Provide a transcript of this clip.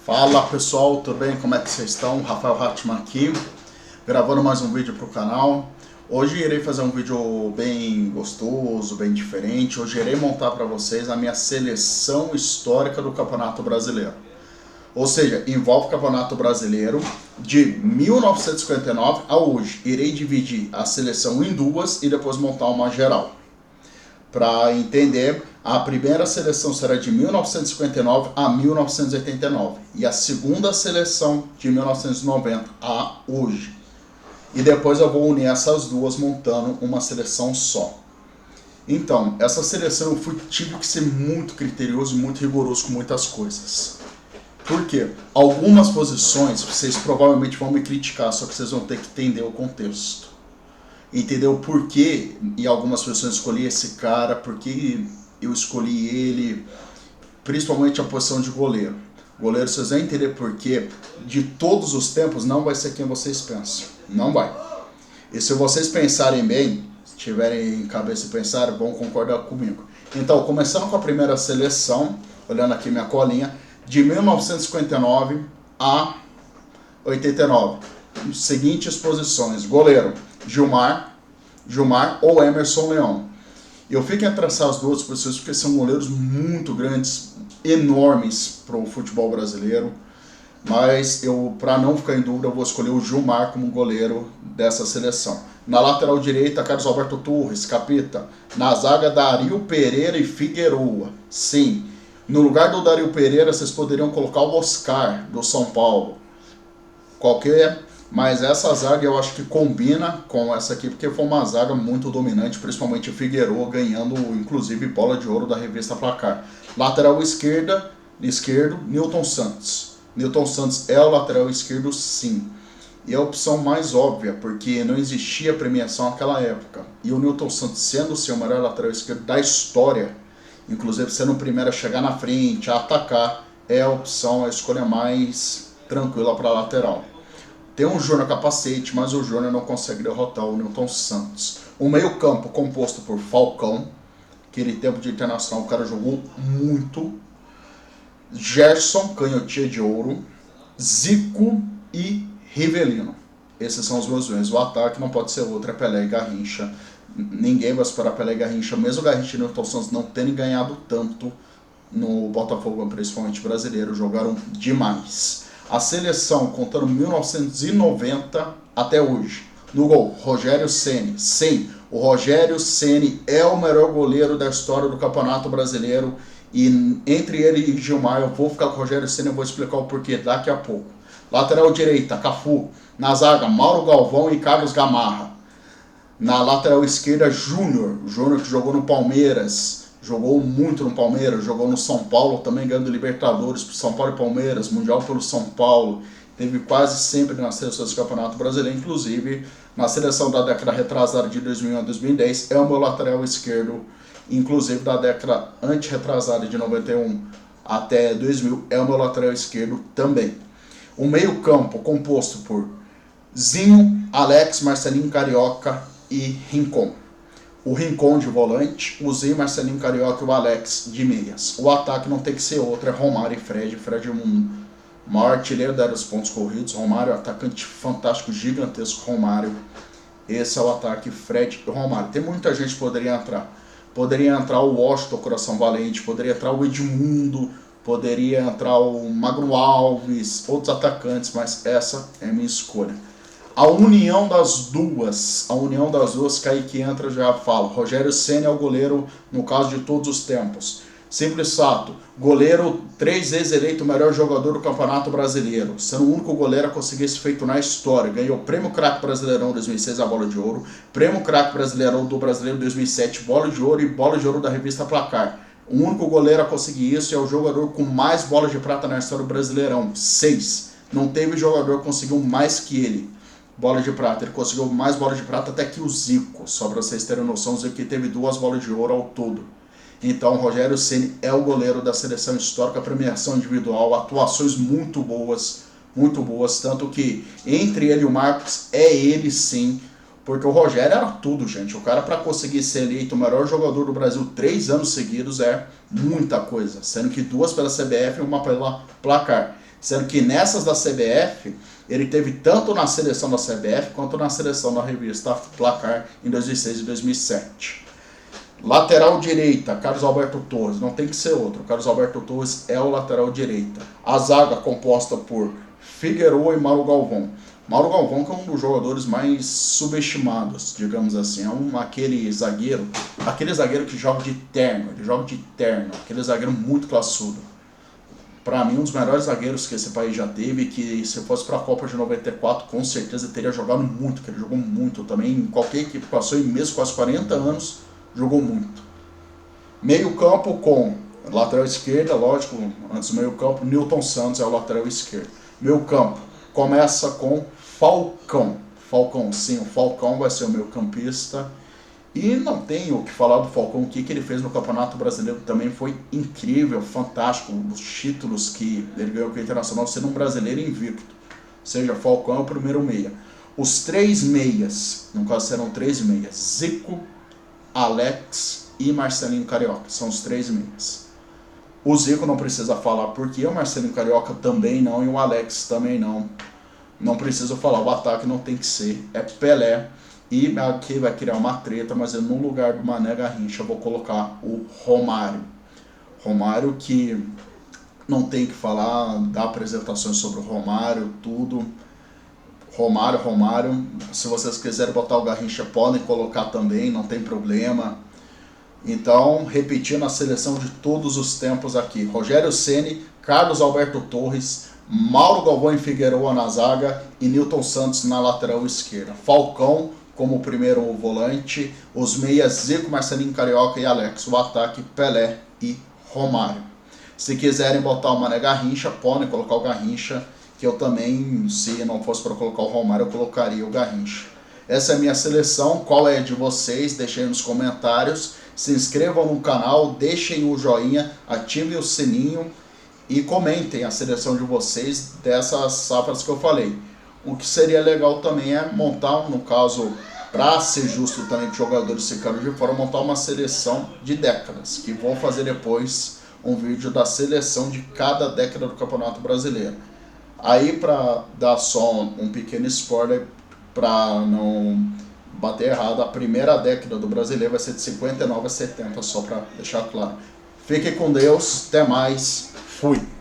Fala pessoal, tudo bem? Como é que vocês estão? Rafael Hatman aqui, gravando mais um vídeo para o canal. Hoje irei fazer um vídeo bem gostoso, bem diferente. Hoje irei montar para vocês a minha seleção histórica do Campeonato Brasileiro. Ou seja, envolve o Campeonato Brasileiro de 1959 a hoje. Irei dividir a seleção em duas e depois montar uma geral. Para entender, a primeira seleção será de 1959 a 1989 e a segunda seleção de 1990 a hoje. E depois eu vou unir essas duas montando uma seleção só. Então, essa seleção eu tive que ser muito criterioso e muito rigoroso com muitas coisas. Por quê? Algumas posições vocês provavelmente vão me criticar, só que vocês vão ter que entender o contexto. Entender o porquê em algumas posições eu escolhi esse cara, porque eu escolhi ele, principalmente a posição de goleiro. Goleiro, vocês vão entender porquê, de todos os tempos não vai ser quem vocês pensam, não vai. E se vocês pensarem bem, se tiverem em cabeça e pensarem, vão concordar comigo. Então, começando com a primeira seleção, olhando aqui minha colinha, de 1959 a 89. Seguintes posições: goleiro, Gilmar ou Emerson Leão. Eu fico entre essas duas posições porque são goleiros muito grandes, enormes para o futebol brasileiro, mas para não ficar em dúvida, eu vou escolher o Gilmar como goleiro dessa seleção. Na lateral direita, Carlos Alberto Torres, capita. Na zaga, Dario Pereira e Figueroa. Sim, no lugar do Dario Pereira, vocês poderiam colocar o Oscar, do São Paulo. Mas essa zaga eu acho que combina com essa aqui, porque foi uma zaga muito dominante, principalmente o Figueroa, ganhando inclusive bola de ouro da revista Placar. Lateral esquerdo, Nilton Santos. Nilton Santos é o lateral esquerdo, sim. E é a opção mais óbvia, porque não existia premiação naquela época. E o Nilton Santos, sendo o seu melhor lateral esquerdo da história, inclusive sendo o primeiro a chegar na frente, a atacar, é a opção, a escolha mais tranquila para a lateral. Tem um Júnior Capacete, mas o Júnior não consegue derrotar o Nilton Santos. O meio campo composto por Falcão, aquele tempo de internacional o cara jogou muito. Gerson, canhotinha de ouro. Zico e Rivelino. Esses são os meus dois. O ataque não pode ser outro, é Pelé e Garrincha. Ninguém vai superar Pelé e Garrincha, mesmo o Garrincha e o Nilton Santos não terem ganhado tanto no Botafogo, principalmente brasileiro, jogaram demais. A seleção contando 1990 até hoje. No gol, Rogério Ceni. Sim, o Rogério Ceni é o melhor goleiro da história do Campeonato Brasileiro. E entre ele e Gilmar, eu vou ficar com o Rogério Ceni, eu vou explicar o porquê daqui a pouco. Lateral direita, Cafu. Na zaga, Mauro Galvão e Carlos Gamarra. Na lateral esquerda, Júnior que jogou no Palmeiras. Jogou muito no Palmeiras, jogou no São Paulo, também ganhando Libertadores para São Paulo e Palmeiras, Mundial pelo São Paulo. Teve quase sempre nas seleções do Campeonato Brasileiro, inclusive na seleção da década retrasada de 2001 a 2010, é o meu lateral esquerdo, inclusive da década antes-retrasada de 91 até 2000, é o meu lateral esquerdo também. O meio-campo composto por Zinho, Alex, Marcelinho Carioca e Rincon. O Rincon de volante, o Zinho, Marcelinho Carioca e o Alex de meias. O ataque não tem que ser outro, é Romário e Fred. Fred é um maior artilheiro dos pontos corridos. Romário é um atacante fantástico, gigantesco. Romário, esse é o ataque, Fred e Romário. Tem muita gente que poderia entrar. Poderia entrar o Washington, Coração Valente, poderia entrar o Edmundo, poderia entrar o Magno Alves, outros atacantes, mas essa é a minha escolha. A união das duas, Kaique entra, já falo. Rogério Ceni é o goleiro, no caso de todos os tempos. Simples fato, goleiro 3 vezes eleito o melhor jogador do Campeonato Brasileiro, sendo o único goleiro a conseguir esse feito na história. Ganhou o Prêmio Craque Brasileirão 2006, a Bola de Ouro, Prêmio Craque Brasileirão do Brasileiro 2007, Bola de Ouro e Bola de Ouro da revista Placar. O único goleiro a conseguir isso é o jogador com mais bolas de prata na história do Brasileirão, 6. Não teve jogador que conseguiu mais que ele. Bola de prata, ele conseguiu mais bolas de prata até que o Zico, só para vocês terem noção, o Zico que teve 2 bolas de ouro ao todo. Então, Rogério Ceni é o goleiro da seleção histórica, premiação individual, atuações muito boas, tanto que entre ele e o Marcos, é ele sim, porque o Rogério era tudo, gente. O cara, para conseguir ser eleito o melhor jogador do Brasil 3 anos seguidos, é muita coisa, sendo que 2 pela CBF e 1 pela Placar. Sendo que nessas da CBF, ele teve tanto na seleção da CBF quanto na seleção da revista Placar em 2006 e 2007. Lateral direita, Carlos Alberto Torres, não tem que ser outro. Carlos Alberto Torres é o lateral direita. A zaga composta por Figueroa e Mauro Galvão. Mauro Galvão que é um dos jogadores mais subestimados, digamos assim. É aquele zagueiro que joga de terno, aquele zagueiro muito classudo. Para mim, um dos melhores zagueiros que esse país já teve, que se fosse para a Copa de 94, com certeza teria jogado muito, que ele jogou muito também. Em qualquer equipe passou em mesmo quase 40 anos, jogou muito. Meio campo com lateral esquerda, lógico, antes do meio campo, Nilton Santos é o lateral esquerdo. Meio campo começa com Falcão. Sim, o Falcão vai ser o meio campista. E não tenho o que falar do Falcão, o que ele fez no Campeonato Brasileiro também foi incrível, fantástico. Os títulos que ele ganhou com o Internacional, sendo um brasileiro invicto. Ou seja, Falcão é o primeiro meia. Os três meias, no caso serão três meias, Zico, Alex e Marcelinho Carioca, são os três meias. O Zico não precisa falar porque o Marcelinho Carioca também não e o Alex também não. Não preciso falar, o ataque não tem que ser, é Pelé. E aqui vai criar uma treta, mas eu, no lugar do Mané Garrincha eu vou colocar o Romário. Romário que não tem que falar, dá apresentações sobre o Romário, tudo. Romário, se vocês quiserem botar o Garrincha podem colocar também, não tem problema. Então, repetindo a seleção de todos os tempos aqui. Rogério Ceni, Carlos Alberto Torres, Mauro Galvão e Figueroa na zaga e Nilton Santos na lateral esquerda. Falcão como primeiro volante, os meias Zico, Marcelinho Carioca e Alex, o ataque Pelé e Romário. Se quiserem botar o Mané Garrincha, podem colocar o Garrincha, que eu também, se não fosse para colocar o Romário, eu colocaria o Garrincha. Essa é a minha seleção, qual é a de vocês? Deixem nos comentários, se inscrevam no canal, deixem o joinha, ativem o sininho e comentem a seleção de vocês dessas safras que eu falei. O que seria legal também é montar, no caso, para ser justo também que os jogadores ficaram de fora, montar uma seleção de décadas, que vou fazer depois um vídeo da seleção de cada década do Campeonato Brasileiro. Aí, para dar só um pequeno spoiler, para não bater errado, a primeira década do Brasileiro vai ser de 59 a 70, só para deixar claro. Fiquem com Deus, até mais, fui!